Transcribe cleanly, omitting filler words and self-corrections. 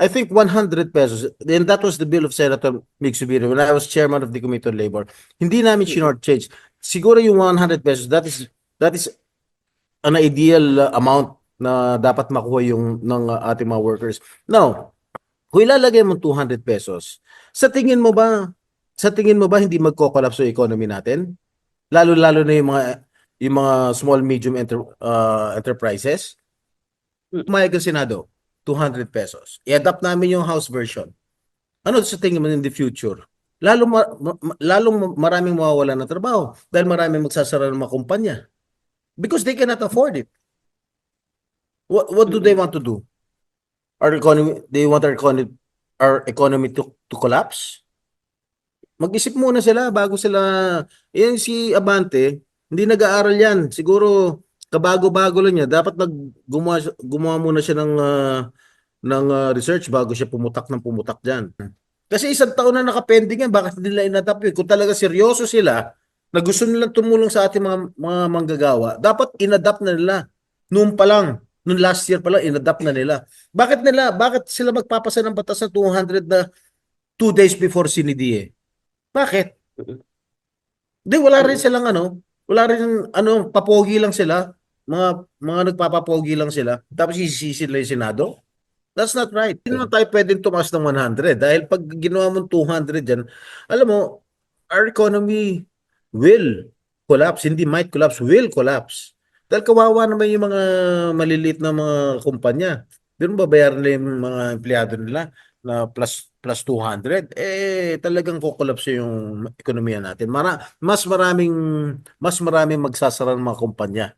I think 100 pesos, and that was the bill of Senator Mig Subiri when I was chairman of the Committee on Labor. Hindi namin short-change. Siguro yung 100 pesos, that is an ideal amount na dapat makuha yung ng ating mga workers. Now, kung ilalagay mo 200 pesos, sa tingin mo ba hindi magko-collapse yung economy natin? Lalo-lalo na yung mga small medium enterprises. Pumayag ang Senado, 200 pesos. I-adapt namin yung House version. Ano sa tingin mo in the future? Lalong maraming mawawala ng trabaho dahil maraming magsasara ng mga kumpanya. Because they cannot afford it. What do they want to do? They want our economy to collapse? Mag-isip muna sila bago sila. Yan si Abante, hindi nag-aaral yan. Siguro kabago-bago lang niya. Dapat gumawa muna siya ng research bago siya pumutak diyan. Kasi isang taon na nakapending yan, bakit nila inadapt yun? Kung talaga seryoso sila na gusto nilang tumulong sa ating mga manggagawa, dapat inadapt na nila. Noon pa lang, noong last year pa lang, inadapt na nila. Bakit sila magpapasa ng batas na 200 na 2 days before CNDA? Bakit? Di, wala rin papogi lang sila. Mga nagpapapogi lang sila. Tapos isisisi nila yung Senado. That's not right. Hindi naman tayo pwedeng tumaas ng 100 dahil pag ginawa mo 200 dyan, alam mo, our economy will collapse. Hindi might collapse, will collapse. Dahil kawawa naman yung mga maliliit na mga kumpanya. Doon babayaran nila yung mga empleyado nila na plus 200. Talagang kukolapse yung ekonomiya natin. Mas maraming magsasara ng mga kumpanya.